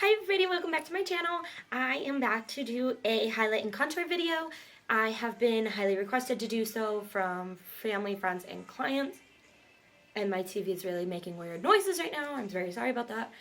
Hi everybody, welcome back to my channel. I am back to do a highlight and contour video. I have been highly requested to do so from family, friends, and clients. And my TV is really making weird noises right now. I'm very sorry about that.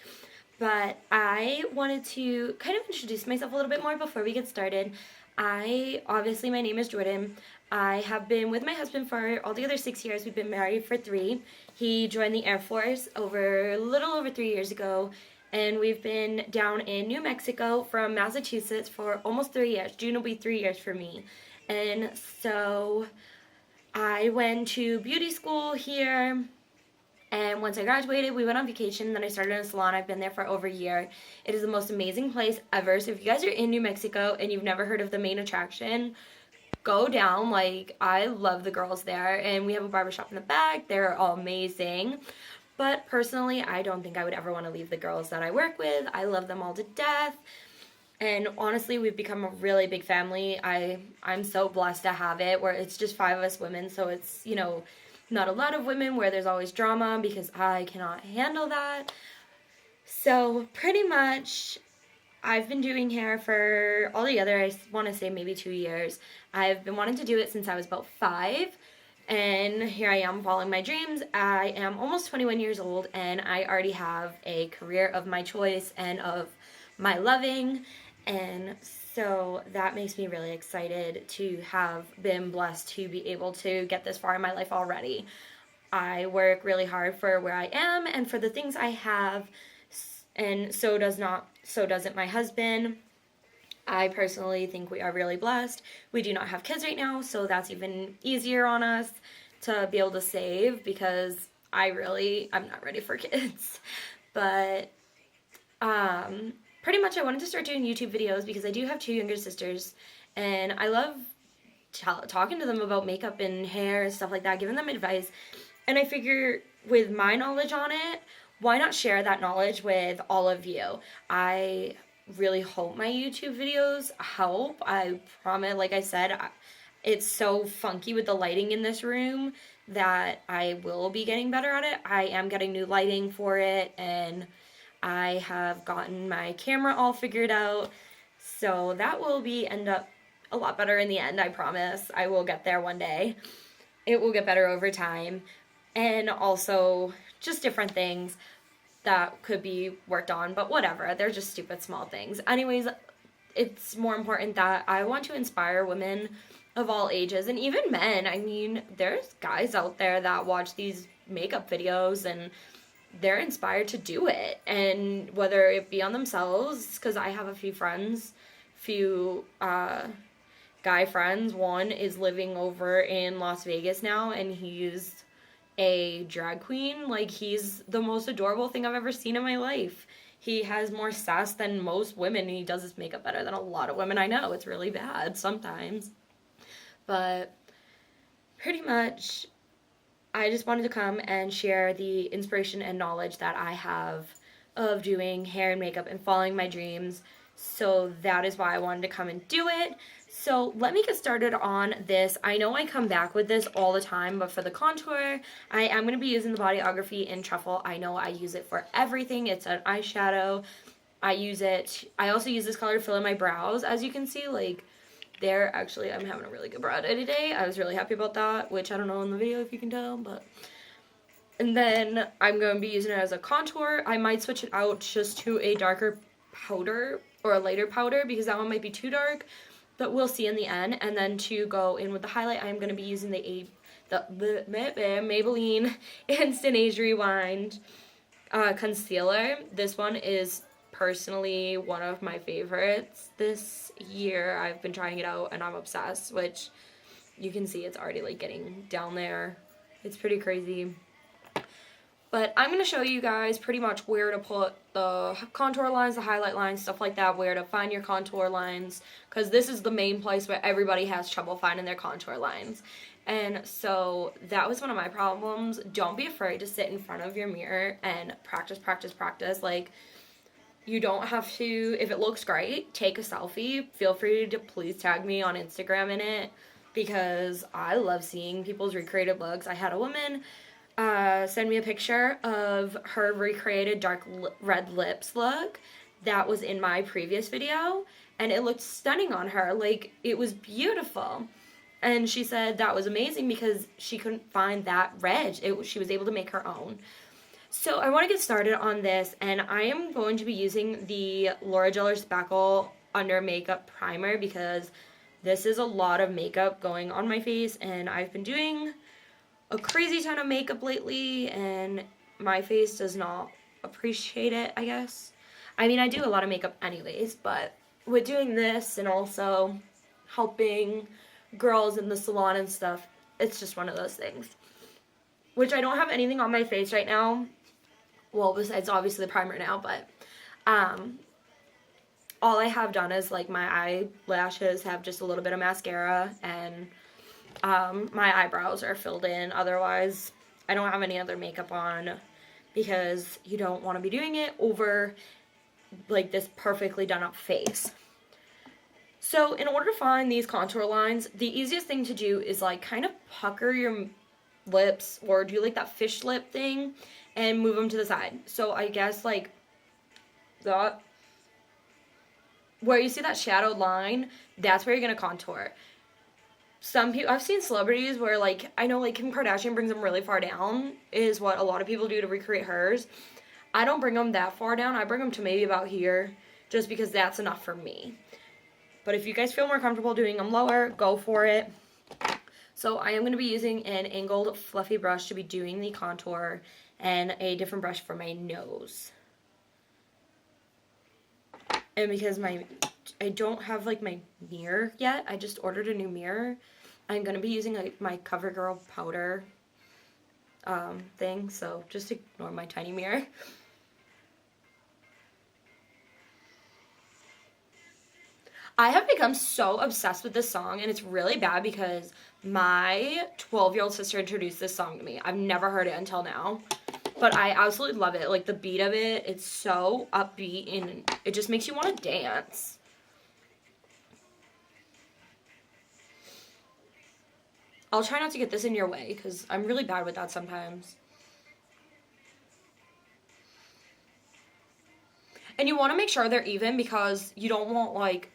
But I wanted to kind of introduce myself a little bit more before we get started. Obviously my name is Jordan. I have been with my husband for altogether 6 years. We've been married for 3. He joined the Air Force a little over 3 years ago. And we've been down in New Mexico from Massachusetts for almost 3 years. June will be 3 years for me. And so I went to beauty school here. And once I graduated, we went on vacation. Then I started in a salon. I've been there for over a year. It is the most amazing place ever. So if you guys are in New Mexico and you've never heard of the main attraction, go down. Like, I love the girls there. And we have a barbershop in the back. They're all amazing. But personally, I don't think I would ever want to leave the girls that I work with. I love them all to death. And honestly, we've become a really big family. I'm so blessed to have it, where it's just 5 of us women. So it's, not a lot of women where there's always drama, because I cannot handle that. So pretty much, I've been doing hair for altogether, I want to say maybe 2 years. I've been wanting to do it since I was about 5. And here I am following my dreams. I am almost 21 years old, and I already have a career of my choice and of my loving. And so that makes me really excited to have been blessed to be able to get this far in my life already. I work really hard for where I am and for the things I have, and so doesn't my husband. I personally think we are really blessed. We do not have kids right now, so that's even easier on us to be able to save, because I'm not ready for kids. But pretty much I wanted to start doing YouTube videos because I do have 2 younger sisters, and I love talking to them about makeup and hair and stuff like that, giving them advice. And I figure with my knowledge on it, why not share that knowledge with all of you? I really hope my YouTube videos help. I promise, like I said, it's so funky with the lighting in this room that I will be getting better at it. I am getting new lighting for it, and I have gotten my camera all figured out, so that will end up a lot better in the end. I promise. I will get there one day. It will get better over time, and also just different things that could be worked on, but whatever, they're just stupid small things. Anyways, it's more important that I want to inspire women of all ages, and even men. I mean, there's guys out there that watch these makeup videos and they're inspired to do it, and whether it be on themselves, because I have a few guy friends. One is living over in Las Vegas now, and he's a drag queen. Like, he's the most adorable thing I've ever seen in my life. He has more sass than most women, and he does his makeup better than a lot of women I know. It's really bad sometimes. But pretty much, I just wanted to come and share the inspiration and knowledge that I have of doing hair and makeup and following my dreams. So that is why I wanted to come and do it. So let me get started on this. I know I come back with this all the time, but for the contour, I am going to be using the Bodyography in Truffle. I know I use it for everything. It's an eyeshadow. I also use this color to fill in my brows. As you can see, like, I'm having a really good brow day today. I was really happy about that, which I don't know in the video if you can tell, but. And then I'm going to be using it as a contour. I might switch it out just to a darker powder or a lighter powder, because that one might be too dark, but we'll see in the end. And then to go in with the highlight, I'm going to be using the Maybelline Instant Age Rewind concealer. This one is personally one of my favorites this year. I've been trying it out and I'm obsessed, which you can see it's already like getting down there. It's pretty crazy. But I'm going to show you guys pretty much where to put the contour lines, the highlight lines, stuff like that, where to find your contour lines, because this is the main place where everybody has trouble finding their contour lines. And so that was one of my problems. Don't be afraid to sit in front of your mirror and practice, practice, practice. Like, you don't have to, if it looks great, take a selfie. Feel free to please tag me on Instagram in it, because I love seeing people's recreated looks. I had a woman send me a picture of her recreated dark red lips look that was in my previous video, and it looked stunning on her. Like, it was beautiful. And she said that was amazing because she couldn't find that red. She was able to make her own. So I want to get started on this, and I am going to be using the Laura Geller Spackle Under Makeup Primer because this is a lot of makeup going on my face, and I've been doing a crazy ton of makeup lately, and my face does not appreciate it, I guess. I mean, I do a lot of makeup anyways, but with doing this and also helping girls in the salon and stuff, it's just one of those things. Which I don't have anything on my face right now. Well, besides obviously the primer now, but all I have done is like my eyelashes have just a little bit of mascara, and my eyebrows are filled in. Otherwise, I don't have any other makeup on because you don't want to be doing it over like this perfectly done up face. So in order to find these contour lines, the easiest thing to do is like kind of pucker your lips or do like that fish lip thing and move them to the side. So I guess like that, where you see that shadowed line, that's where you're going to contour. Some people, I've seen celebrities where like, I know like Kim Kardashian brings them really far down is what a lot of people do to recreate hers. I don't bring them that far down. I bring them to maybe about here just because that's enough for me. But if you guys feel more comfortable doing them lower, go for it. So I am going to be using an angled fluffy brush to be doing the contour and a different brush for my nose. And because I don't have like my mirror yet, I just ordered a new mirror. I'm going to be using like my Covergirl powder thing, so just ignore my tiny mirror. I have become so obsessed with this song, and it's really bad because my 12-year-old sister introduced this song to me. I've never heard it until now, but I absolutely love it. Like, the beat of it, it's so upbeat, and it just makes you want to dance. I'll try not to get this in your way because I'm really bad with that sometimes. And you want to make sure they're even because you don't want, like,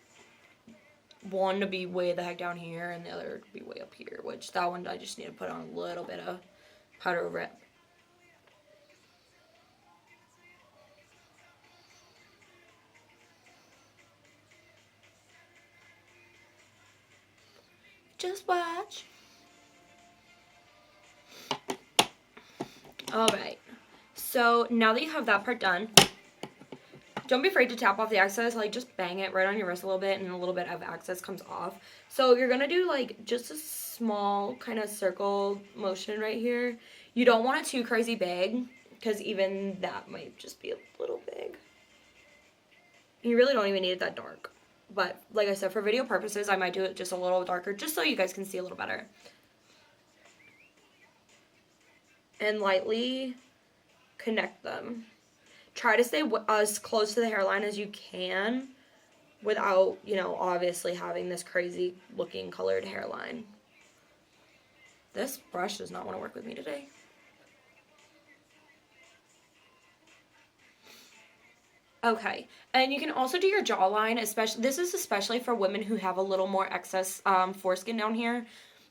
one to be way the heck down here and the other to be way up here, which that one I just need to put on a little bit of powder over it. Just watch. Alright, so now that you have that part done, don't be afraid to tap off the excess. Like, just bang it right on your wrist a little bit, and a little bit of excess comes off. So you're going to do, like, just a small kind of circle motion right here. You don't want it too crazy big, because even that might just be a little big. You really don't even need it that dark. But, like I said, for video purposes, I might do it just a little darker, just so you guys can see a little better. And lightly connect them. Try to stay as close to the hairline as you can without, you know, obviously having this crazy looking colored hairline. This brush does not want to work with me today. Okay, and you can also do your jawline, especially, this is especially for women who have a little more excess foreskin down here.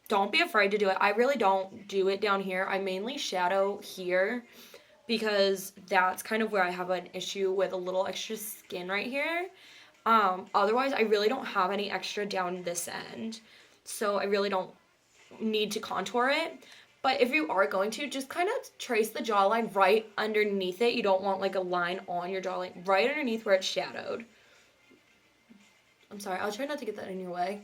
Don't be afraid to do it. I really don't do it down here. I mainly shadow here, because that's kind of where I have an issue with a little extra skin right here. Otherwise, I really don't have any extra down this end. So I really don't need to contour it. But if you are going to, just kind of trace the jawline right underneath it. You don't want like a line on your jawline, right underneath where it's shadowed. I'm sorry, I'll try not to get that in your way.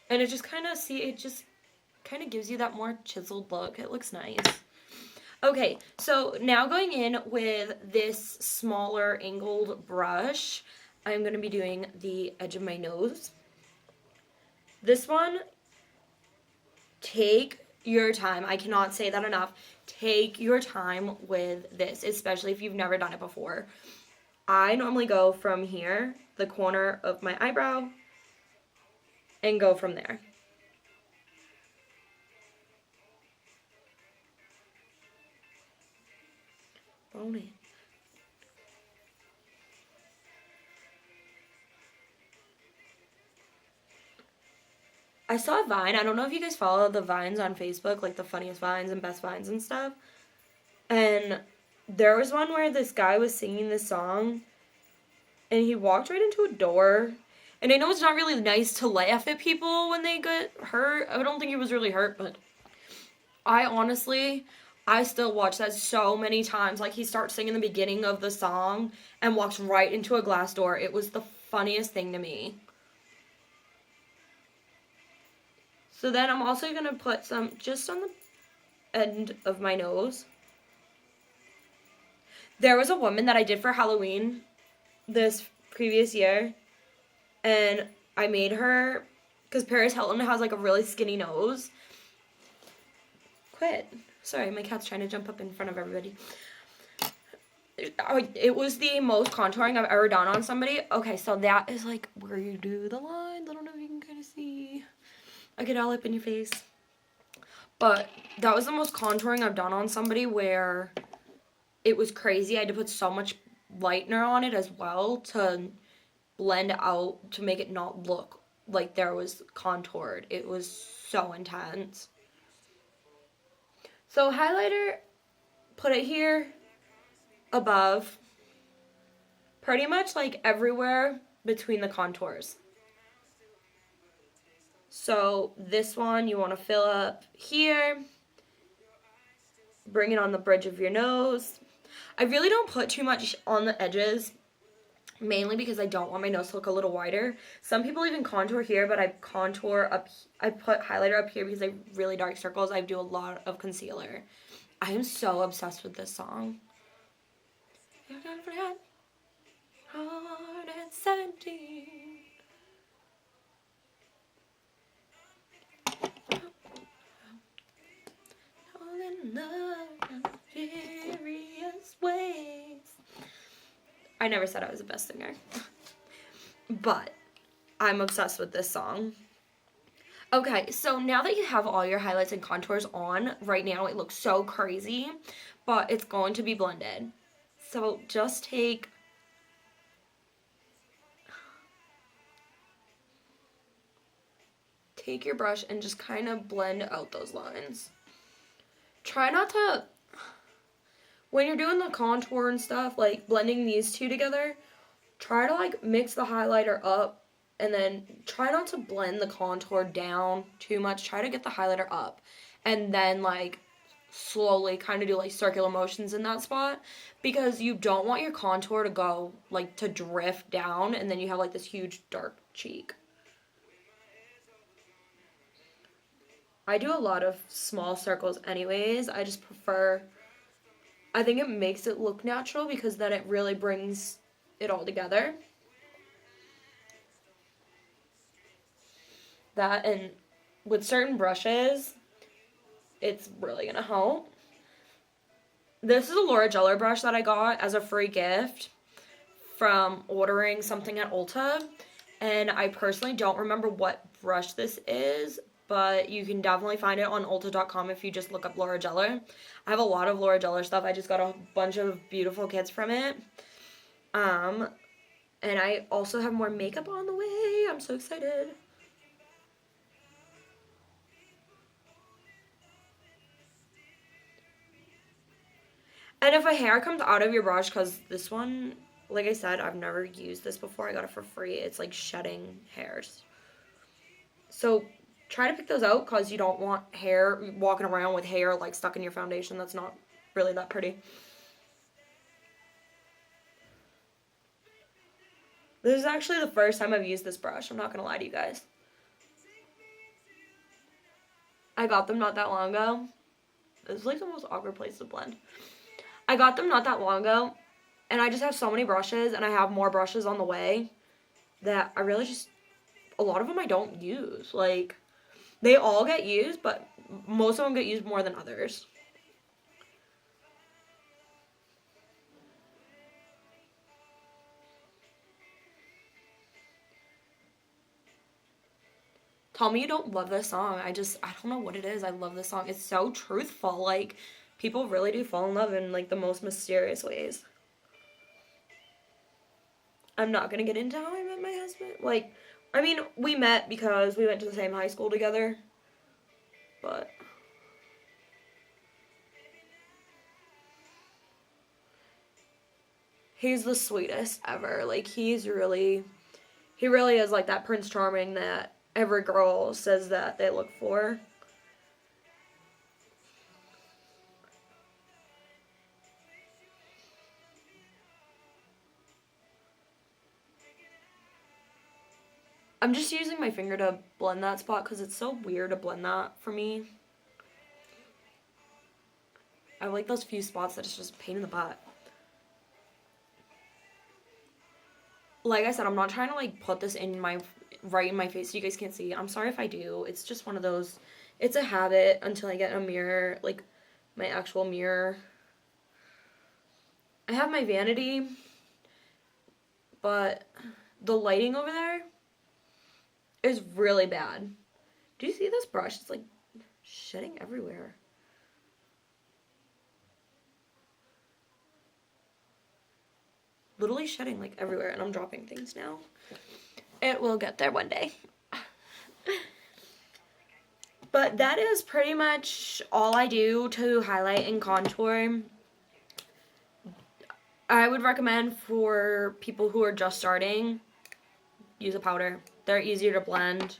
And it just kind of, it just kind of gives you that more chiseled look. It looks nice. Okay, so now going in with this smaller angled brush, I'm going to be doing the edge of my nose. This one, take your time. I cannot say that enough. Take your time with this, especially if you've never done it before. I normally go from here, the corner of my eyebrow, and go from there. own it. I saw a Vine. I don't know if you guys follow the Vines on Facebook, like the funniest Vines and best Vines and stuff. And there was one where this guy was singing this song and he walked right into a door. And I know it's not really nice to laugh at people when they get hurt. I don't think he was really hurt, but I still watch that so many times. Like, he starts singing the beginning of the song and walks right into a glass door. It was the funniest thing to me. So then I'm also going to put some just on the end of my nose. There was a woman that I did for Halloween this previous year, and I made her, because Paris Hilton has like a really skinny nose. Quit. Sorry, my cat's trying to jump up in front of everybody. It was the most contouring I've ever done on somebody. Okay, so that is like where you do the lines. I don't know if you can kind of see. I get all up in your face. But that was the most contouring I've done on somebody, where it was crazy. I had to put so much lightener on it as well to blend out, to make it not look like there was contoured. It was so intense. So highlighter, put it here above, pretty much like everywhere between the contours. So this one you want to fill up here, bring it on the bridge of your nose. I really don't put too much on the edges, mainly because I don't want my nose to look a little wider. Some people even contour here, but I contour up, I put highlighter up here because I have really dark circles. I do a lot of concealer. I am so obsessed with this song. Hard and 17. In love, furious ways. I never said I was the best singer. But I'm obsessed with this song. Okay, so now that you have all your highlights and contours on, right now it looks so crazy, but it's going to be blended. So just take your brush and just kind of blend out those lines. Try not to, when you're doing the contour and stuff, like blending these two together, try to like mix the highlighter up and then try not to blend the contour down too much. Try to get the highlighter up and then like slowly kind of do like circular motions in that spot, because you don't want your contour to go like to drift down and then you have like this huge dark cheek. I do a lot of small circles anyways. I just prefer, I think it makes it look natural because then it really brings it all together. That, and with certain brushes, it's really going to help. This is a Laura Geller brush that I got as a free gift from ordering something at Ulta. And I personally don't remember what brush this is, but you can definitely find it on Ulta.com if you just look up Laura Geller. I have a lot of Laura Geller stuff. I just got a bunch of beautiful kits from it. And I also have more makeup on the way. I'm so excited. And if a hair comes out of your brush, because this one, like I said, I've never used this before. I got it for free. It's like shedding hairs. So try to pick those out because you don't want hair, walking around with hair like stuck in your foundation. That's not really that pretty. This is actually the first time I've used this brush. I'm not going to lie to you guys. I got them not that long ago. This is like the most awkward place to blend. I got them not that long ago, and I just have so many brushes, and I have more brushes on the way that I really just, a lot of them I don't use. Like, they all get used, but most of them get used more than others. Tell me you don't love this song. I don't know what it is. I love this song. It's so truthful. Like, People really do fall in love in, like, the most mysterious ways. I'm not gonna get into how I met my husband. Like, I mean, we met because we went to the same high school together. But he's the sweetest ever. Like, he really is like that Prince Charming that every girl says that they look for. I'm just using my finger to blend that spot because it's so weird to blend that for me. I like those few spots that it's just a pain in the butt. Like I said, I'm not trying to, like, put this in my, right in my face so you guys can't see. I'm sorry if I do. It's just one of those, it's a habit until I get a mirror, like, my actual mirror. I have my vanity, but the lighting over there is really bad. Do you see this brush? It's, like, shedding everywhere. Literally shedding, like, everywhere, and I'm dropping things now. It will get there one day. But that is pretty much all I do to highlight and contour. I would recommend for people who are just starting, use a powder. They're easier to blend.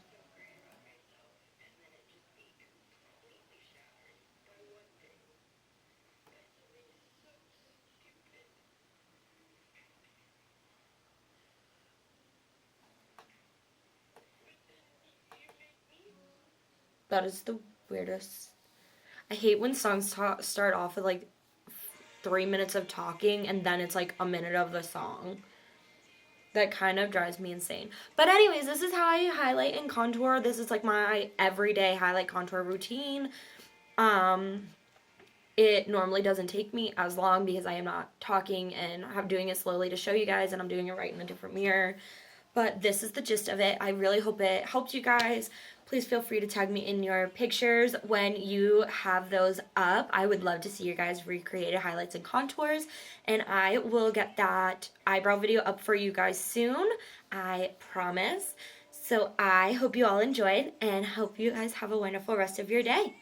That is the weirdest. I hate when songs start off with, like, 3 minutes of talking and then it's like a minute of the song. That kind of drives me insane. But anyways, this is how I highlight and contour. This is, like, my everyday highlight contour routine. It normally doesn't take me as long because I am not talking and I'm doing it slowly to show you guys, and I'm doing it right in a different mirror. But this is the gist of it. I really hope it helped you guys. Please feel free to tag me in your pictures when you have those up. I would love to see you guys recreate highlights and contours. And I will get that eyebrow video up for you guys soon. I promise. So I hope you all enjoyed and hope you guys have a wonderful rest of your day.